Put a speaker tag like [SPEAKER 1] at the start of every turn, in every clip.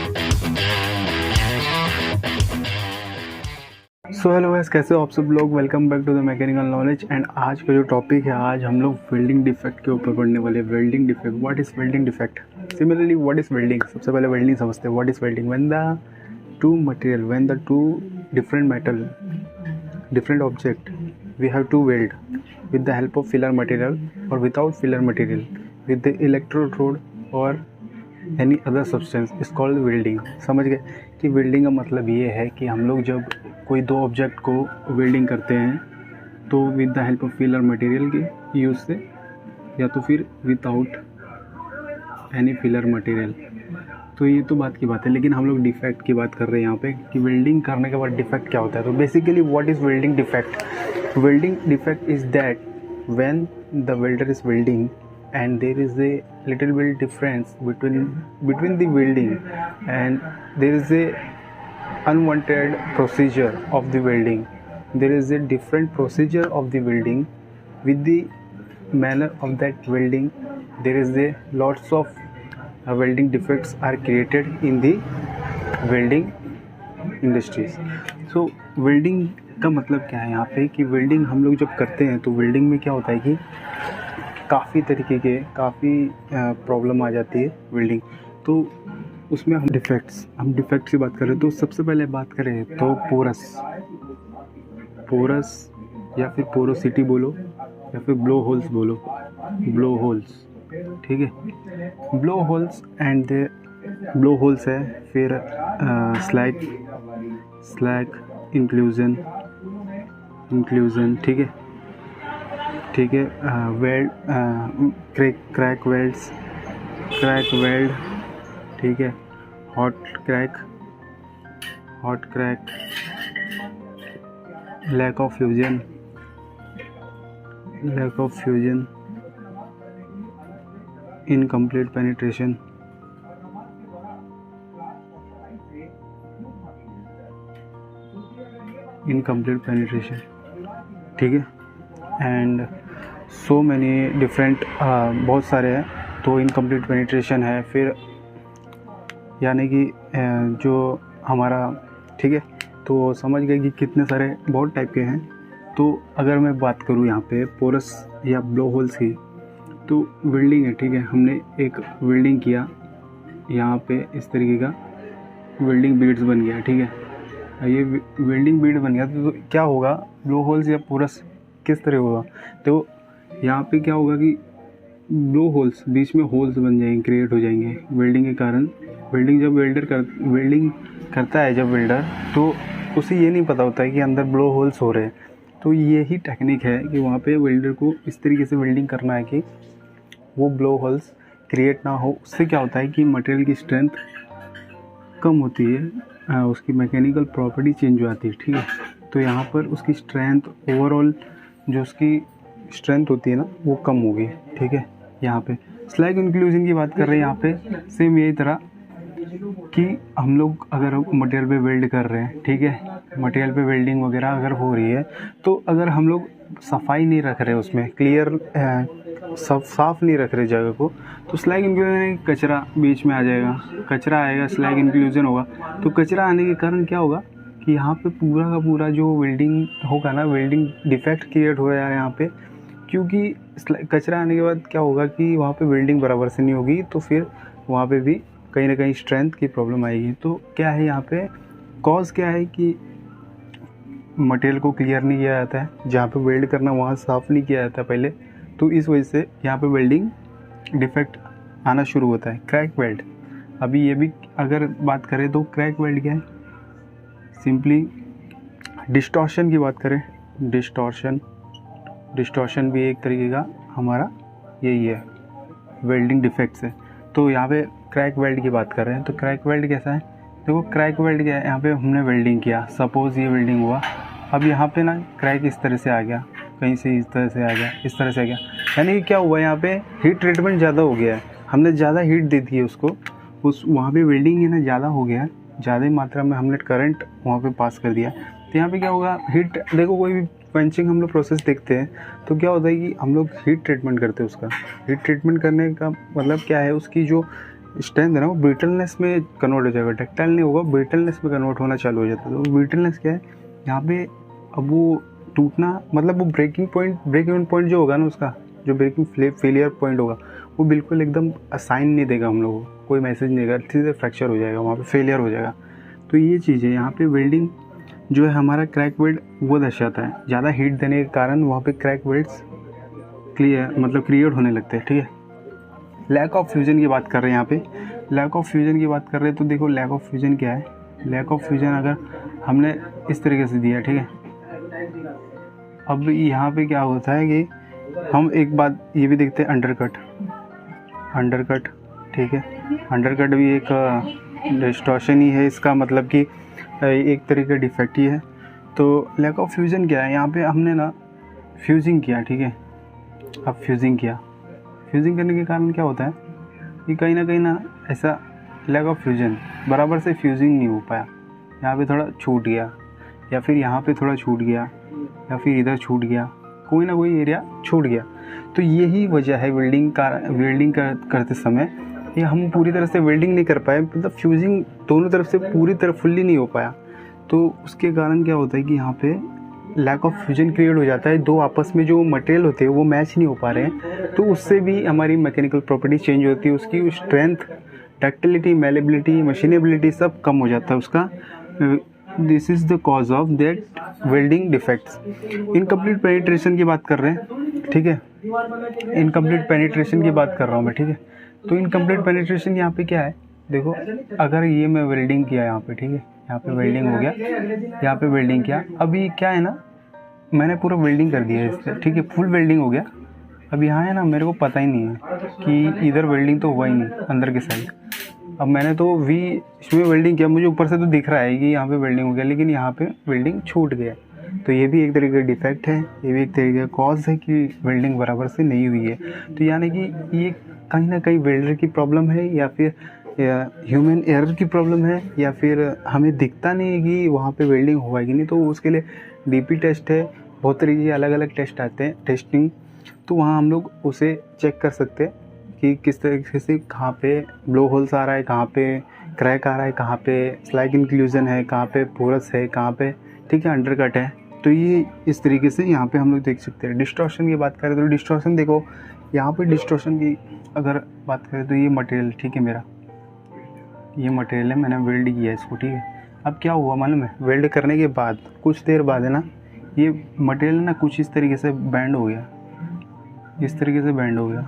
[SPEAKER 1] So hello guys, कैसे हो आप सब लोग। Welcome back to the mechanical knowledge. And आज का जो टॉपिक है, आज हम लोग वेल्डिंग डिफेक्ट के ऊपर पढ़ने वाले। Welding defect, what is welding defect. Similarly what is welding. सबसे पहले वेल्डिंग समझते हैं। What is welding. When the two different metal, different object, we have to weld with the help of filler material or without filler material with the electrode rod or any other substance is called welding। समझ गए कि welding का मतलब ये है कि हम लोग जब कोई दो ऑब्जेक्ट को वेल्डिंग करते हैं तो with the help of filler material के यूज़ से, या तो फिर विदाउट एनी फिलर मटेरियल। तो ये तो बात की बात है, लेकिन हम लोग डिफेक्ट की बात कर रहे हैं यहाँ पे कि वेल्डिंग करने के बाद डिफेक्ट क्या होता है। तो basically what is welding defect. Welding defect is that when the welder is welding and there is a little bit difference between the welding and there is a unwanted procedure of the welding. There is a different procedure of the welding. With the manner of that welding, there is a lots of welding defects are created in the welding industries. So welding का मतलब क्या है यहाँ पे कि welding हम लोग जब करते हैं तो वेल्डिंग में क्या होता है कि काफ़ी तरीके के प्रॉब्लम आ जाती है वेल्डिंग। तो उसमें हम डिफेक्ट्स की बात करें तो सबसे पहले बात करें तो पोरस या फिर पोरोसिटी बोलो या फिर ब्लो होल्स बोलो। ब्लो होल्स, ठीक है। Blow holes and blow holes है, फिर स्लैग इंक्लूजन, ठीक है। वेल्ड, क्रैक वेल्ड, ठीक है। Hot crack, lack of fusion, incomplete penetration, ठीक है। एंड सो मैनी डिफरेंट, बहुत सारे हैं। तो इनकम्प्लीट पेनिट्रेशन है, फिर यानी कि जो हमारा, ठीक है। तो समझ गए कि कितने सारे बहुत टाइप के हैं। तो अगर मैं बात करूँ यहाँ पे पोरस या ब्लो होल्स की, तो वेल्डिंग है, ठीक है। हमने एक वेल्डिंग किया, यहाँ पे इस तरीके का वेल्डिंग बीड्स बन गया, ठीक है। ये वेल्डिंग बीड बन गया तो क्या होगा, ब्लो होल्स या पोरस किस तरह होगा। तो यहाँ पे क्या होगा कि ब्लो होल्स, बीच में होल्स बन जाएंगे, क्रिएट हो जाएंगे वेल्डिंग के कारण। वेल्डिंग जब वेल्डिंग करता है जब वेल्डर, तो उसे ये नहीं पता होता है कि अंदर ब्लो होल्स हो रहे हैं। तो यही टेक्निक है कि वहाँ पे वेल्डर को इस तरीके से वेल्डिंग करना है कि वो ब्लो होल्स क्रिएट ना हो। उससे क्या होता है कि मटेरियल की स्ट्रेंथ कम होती है, उसकी मैकेनिकल प्रॉपर्टी चेंज हो जाती है, ठीक है। तो यहाँ पर उसकी स्ट्रेंथ, ओवरऑल जो उसकी स्ट्रेंथ होती है ना, वो कम होगी, ठीक है। यहाँ पे स्लैग इंक्लूजन की बात कर रहे हैं। यहाँ पे सेम यही तरह कि हम लोग अगर मटेरियल पे वेल्ड कर रहे हैं, ठीक है, मटेरियल पे वेल्डिंग वगैरह अगर हो रही है, तो अगर हम लोग सफाई नहीं रख रहे उसमें, क्लियर साफ नहीं रख रहे जगह को, तो स्लैग इंक्लूजन, कचरा बीच में आ जाएगा, कचरा आएगा, स्लैग इंक्लूजन होगा। तो कचरा आने के कारण क्या होगा कि यहाँ पे पूरा का पूरा जो वेल्डिंग होगा ना, वेल्डिंग डिफेक्ट क्रिएट हो रहा है यहाँ पे। क्योंकि कचरा आने के बाद क्या होगा कि वहाँ पे वेल्डिंग बराबर से नहीं होगी, तो फिर वहाँ पे भी कहीं ना कहीं स्ट्रेंथ की प्रॉब्लम आएगी। तो क्या है यहाँ पे कॉज, क्या है कि मटेरियल को क्लियर नहीं किया जाता है, जहाँ पे वेल्ड करना वहाँ साफ़ नहीं किया जाता पहले। तो इस वजह से यहाँ पे वेल्डिंग डिफेक्ट आना शुरू होता है। क्रैक वेल्ड, अभी ये भी अगर बात करें तो क्रैक वेल्ड क्या है, सिंपली डिस्टॉर्शन की बात करें, डिस्टॉर्शन भी एक तरीके का हमारा यही है, वेल्डिंग डिफेक्ट से। तो यहाँ पे क्रैक वेल्ड की बात कर रहे हैं। तो क्रैक वेल्ड कैसा है, देखो क्रैक वेल्ड क्या है, यहाँ पे हमने वेल्डिंग किया, सपोज़ ये वेल्डिंग हुआ, अब यहाँ पे ना क्रैक इस तरह से आ गया, कहीं से इस तरह से आ गया, इस तरह से आ गया, यानी कि क्या हुआ, यहाँ पे हीट ट्रीटमेंट ज़्यादा हो गया है, हमने ज़्यादा हीट दे दी है उसको, उस वहाँ पे वेल्डिंग है ना ज़्यादा हो गया है, ज़्यादा मात्रा में हमने करंट वहाँ पे पास कर दिया। तो यहाँ पे क्या होगा, हीट, देखो कोई भी पंचिंग हम लोग प्रोसेस देखते हैं तो क्या होता है कि हम लोग हीट ट्रीटमेंट करते हैं उसका। हीट ट्रीटमेंट करने का मतलब क्या है, उसकी जो स्ट्रेंथ है ना वो ब्रिटलनेस में कन्वर्ट हो जाएगा, डक्टाइल नहीं होगा, ब्रिटलनेस में कन्वर्ट होना चालू हो जाता है। तो ब्रिटलनेस क्या है यहाँ पे, अब वो टूटना मतलब वो ब्रेक इवन पॉइंट जो होगा ना उसका, जो ब्रेकिंग फेलियर पॉइंट होगा वो बिल्कुल एकदम साइन नहीं देगा हम लोगों को, कोई मैसेज नहीं देगा, सीधे फ्रैक्चर हो जाएगा, वहाँ पे फेलियर हो जाएगा। तो ये चीज़ है यहाँ पे वेल्डिंग जो है हमारा क्रैक वेल्ड वो दर्शाता है। ज़्यादा हीट देने के कारण वहाँ पे क्रैक वेल्ड्स क्रिएट होने लगते हैं, ठीक है। लैक ऑफ फ्यूजन की बात कर रहे हैं यहाँ पे, लैक ऑफ फ्यूजन की बात कर रहे हैं। तो देखो लैक ऑफ फ्यूजन क्या है, लैक ऑफ फ्यूजन अगर हमने इस तरीके से दिया, ठीक है। अब यहाँ पे क्या होता है कि हम एक बात ये भी देखते हैं, अंडरकट, ठीक है। अंडरकट भी एक डिस्टॉर्शन ही है, इसका मतलब कि एक तरीके का डिफेक्ट ही है। तो लैक ऑफ फ्यूजन क्या है, यहाँ पे हमने ना फ्यूजिंग किया, ठीक है। अब फ्यूजिंग करने के कारण क्या होता है कि कहीं ना ऐसा लैक ऑफ फ्यूजन, बराबर से फ्यूजिंग नहीं हो पाया, यहाँ पे थोड़ा छूट गया, या फिर यहाँ पे थोड़ा छूट गया, या फिर इधर छूट गया, कोई ना कोई एरिया छूट गया। तो यही वजह है वेल्डिंग करते समय ये हम पूरी तरह से वेल्डिंग नहीं कर पाए, मतलब फ्यूजिंग दोनों तरफ से पूरी तरह फुल्ली नहीं हो पाया। तो उसके कारण क्या होता है कि यहाँ पे लैक ऑफ फ्यूजन क्रिएट हो जाता है, दो आपस में जो मटेरियल होते हैं वो मैच नहीं हो पा रहे हैं, तो उससे भी हमारी मैकेनिकल प्रॉपर्टी चेंज होती है, उसकी स्ट्रेंथ, डक्टिलिटी, मैलेबिलिटी, मशीनेबिलिटी सब कम हो जाता है उसका। This is the cause of that welding defects. Incomplete penetration की बात कर रहे हैं, ठीक है। इनकम्प्लीट पेनिट्रेशन की बात कर रहा हूँ मैं, ठीक है। तो इनकम्प्लीट पेनिट्रेशन यहाँ पे क्या है, देखो अगर ये मैं वेल्डिंग किया यहाँ पे, ठीक है, यहाँ पे वेल्डिंग हो गया, यहाँ पे वेल्डिंग किया, अभी क्या है ना मैंने पूरा वेल्डिंग कर दिया है इससे, ठीक है, फुल वेल्डिंग हो गया। अब यहाँ है ना मेरे को पता ही नहीं है कि इधर वेल्डिंग तो हुआ ही नहीं अंदर की साइड। अब मैंने तो इसमें वेल्डिंग किया, मुझे ऊपर से तो दिख रहा है कि यहाँ पे वेल्डिंग हो गया, लेकिन यहाँ पे वेल्डिंग छूट गया। तो ये भी एक तरीके का डिफेक्ट है, ये भी एक तरीके का कॉज है कि वेल्डिंग बराबर से नहीं हुई है। तो यानी कि ये कहीं ना कहीं वेल्डर की प्रॉब्लम है, या फिर ह्यूमन एरर की प्रॉब्लम है, या फिर हमें दिखता नहीं है कि वहाँ पे वेल्डिंग हुआ है कि नहीं। तो उसके लिए डीपी टेस्ट है, बहुत तरीके के अलग अलग टेस्ट आते हैं, टेस्टिंग, तो वहाँ हम लोग उसे चेक कर सकते हैं कि किस तरीके से कहाँ पे ब्लो होल्स आ रहा है, कहाँ पे क्रैक आ रहा है, कहाँ पे स्लाइक इंक्लूजन है, कहाँ पे पोरस है, कहाँ पे, ठीक है, अंडरकट है। तो ये इस तरीके से यहाँ पे हम लोग देख सकते हैं। डिस्टॉर्शन की बात करें तो डिस्टॉर्शन देखो, यहाँ पे डिस्टॉर्शन की अगर बात करें तो ये मटेरियल, ठीक है, मेरा ये मटेरियल है, मैंने वेल्ड किया है इसको, ठीक है। अब क्या हुआ मालूम है, वेल्ड करने के बाद कुछ देर बाद है ना ये मटेरियल ना कुछ इस तरीके से बैंड हो गया, इस तरीके से बैंड हो गया,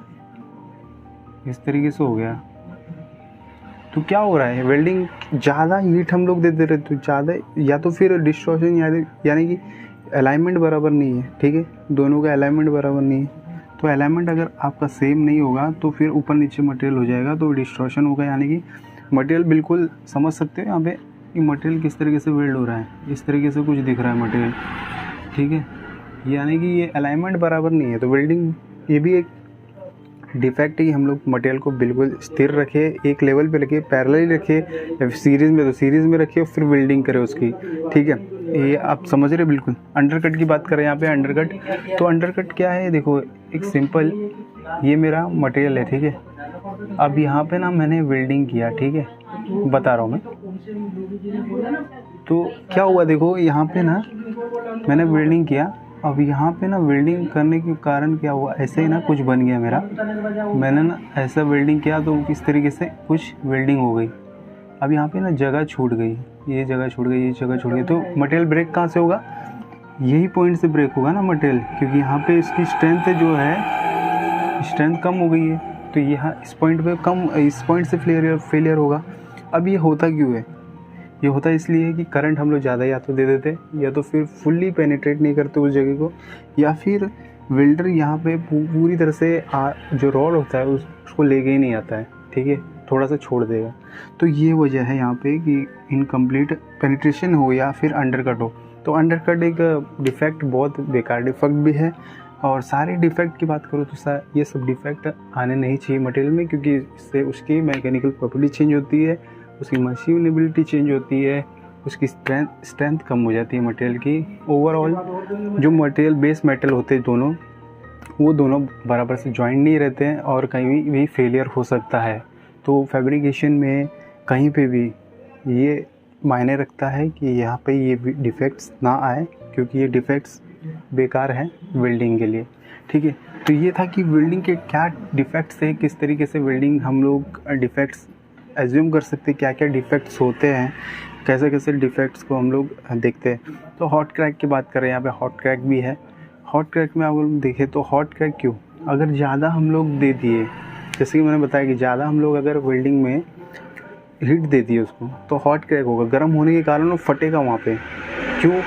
[SPEAKER 1] इस तरीके से हो गया। तो क्या हो रहा है, वेल्डिंग ज़्यादा हीट हम लोग देते रहे तो ज़्यादा, या तो फिर डिस्टॉर्शन यानी कि अलाइनमेंट बराबर नहीं है, ठीक है, दोनों का अलाइनमेंट बराबर नहीं है। तो अलाइनमेंट अगर आपका सेम नहीं होगा तो फिर ऊपर नीचे मटेरियल हो जाएगा, तो डिस्टॉर्शन होगा। यानी कि मटेरियल बिल्कुल समझ सकते हो यहाँ पे कि मटेरियल किस तरीके से वेल्ड हो रहा है, इस तरीके से कुछ दिख रहा है मटेरियल, ठीक है। यानी कि ये अलाइनमेंट बराबर नहीं है। तो वेल्डिंग ये भी एक डिफेक्ट ही, हम लोग मटेरियल को बिल्कुल स्थिर रखे, एक लेवल पे रखे, पैरेलल रखे, या सीरीज़ में तो सीरीज़ में रखे और फिर वेल्डिंग करें उसकी, ठीक है। ये आप समझ रहे बिल्कुल। अंडरकट की बात करें यहाँ पे, अंडरकट, तो अंडरकट क्या है, देखो एक सिंपल, ये मेरा मटेरियल है, ठीक है। अब यहाँ पे ना मैंने वेल्डिंग किया, ठीक है, बता रहा हूँ मैं। तो क्या हुआ, देखो यहाँ पे ना मैंने वेल्डिंग किया, अब यहाँ पे ना वेल्डिंग करने के कारण क्या हुआ, ऐसे ही ना कुछ बन गया मेरा, मैंने ना ऐसा वेल्डिंग किया तो इस तरीके से कुछ वेल्डिंग हो गई। अब यहाँ पे ना जगह छूट गई, ये जगह छूट गई, ये जगह छूट गई। तो मटेरियल ब्रेक कहाँ से होगा, यही पॉइंट से ब्रेक होगा ना मटेरियल, क्योंकि यहाँ पे इसकी स्ट्रेंथ जो है, स्ट्रेंथ कम हो गई है, तो यहाँ इस पॉइंट पे कम, इस पॉइंट से फेलियर होगा। अब ये होता क्यों है, ये होता इसलिए कि करंट हम लोग ज़्यादा या तो दे देते, या तो फिर फुल्ली पेनिट्रेट नहीं करते उस जगह को, या फिर वेल्डर यहाँ पे पूरी तरह से जो रॉड होता है उसको लेके ही नहीं आता है, ठीक है, थोड़ा सा छोड़ देगा। तो ये वजह है यहाँ पे कि इनकम्प्लीट पेनिट्रेशन हो या फिर अंडरकट हो। तो अंडरकट एक डिफेक्ट, बहुत बेकार डिफेक्ट भी है। और सारे डिफेक्ट की बात करो तो ये सब डिफेक्ट आने नहीं चाहिए मटेरियल में, क्योंकि इससे उसकी मैकेनिकल प्रॉपर्टी चेंज होती है, उसकी मशीनेबिलिटी चेंज होती है, उसकी स्ट्रेंथ कम हो जाती है मटेरियल की। ओवरऑल जो मटेरियल बेस मेटल होते हैं दोनों, वो दोनों बराबर से जॉइंट नहीं रहते हैं और कहीं भी फेलियर हो सकता है। तो फैब्रिकेशन में कहीं पे भी ये मायने रखता है कि यहाँ पे ये डिफेक्ट्स ना आए, क्योंकि ये डिफेक्ट्स बेकार है वेल्डिंग के लिए। ठीक है, तो ये था कि वेल्डिंग के क्या डिफेक्ट्स हैं, किस तरीके से वेल्डिंग हम लोग डिफेक्ट्स एज्यूम कर सकते हैं, क्या क्या डिफेक्ट्स होते हैं, कैसे कैसे डिफेक्ट्स को हम लोग देखते हैं। तो हॉट क्रैक की बात करें, यहाँ पे हॉट क्रैक भी है। हॉट क्रैक में अगर हम देखें तो हॉट क्रैक क्यों, अगर ज़्यादा हम लोग दे दिए, जैसे कि मैंने बताया कि ज़्यादा हम लोग अगर वेल्डिंग में हीट दे दिए उसको, तो हॉट क्रैक होगा। गर्म होने के कारण वो फटेगा वहाँ पे। क्यों,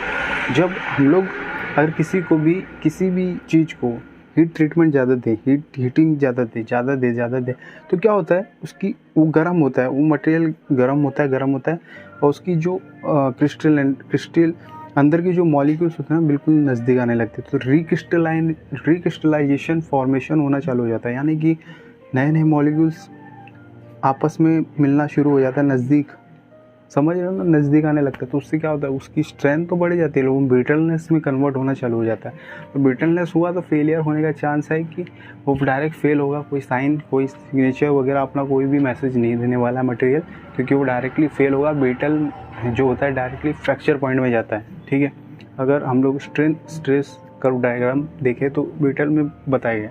[SPEAKER 1] जब हम लोग अगर किसी भी चीज़ को हीट ट्रीटमेंट ज़्यादा दें, हीटिंग ज़्यादा दे, तो क्या होता है, उसकी वो गर्म होता है, वो मटेरियल गर्म होता है और उसकी जो क्रिस्टल अंदर की जो मॉलिक्यूल्स होते हैं बिल्कुल नज़दीक आने लगते हैं। तो रिक्रिस्टलाइजेशन फॉर्मेशन होना चालू हो जाता है, यानी कि नए मॉलिक्यूल्स आपस में मिलना शुरू हो जाता है, नज़दीक, समझ रहे हो ना, नज़दीक आने लगता है। तो उससे क्या होता है, उसकी स्ट्रेंथ तो बढ़ जाती है, लोगों ब्रिटलनेस में कन्वर्ट होना चालू हो जाता है। तो ब्रिटलनेस हुआ तो फेलियर होने का चांस है कि वो डायरेक्ट फेल होगा, कोई साइन, कोई सिग्नेचर वगैरह, अपना कोई भी मैसेज नहीं देने वाला है मटेरियल, क्योंकि वो डायरेक्टली फेल होगा। ब्रिटल जो होता है डायरेक्टली फ्रैक्चर पॉइंट में जाता है। ठीक है, अगर हम लोग स्ट्रेस कर्व डायग्राम देखें तो ब्रिटल में बताया गया।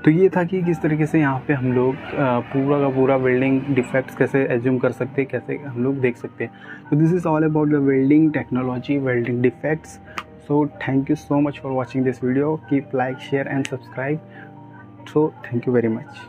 [SPEAKER 1] तो ये था कि किस तरीके से यहाँ पे हम लोग पूरा का पूरा वेल्डिंग डिफेक्ट्स कैसे एज्यूम कर सकते हैं, कैसे हम लोग देख सकते हैं। तो this is all about the welding technology, welding defects. So thank you so much for watching this video, keep like, share and subscribe. So thank you very much.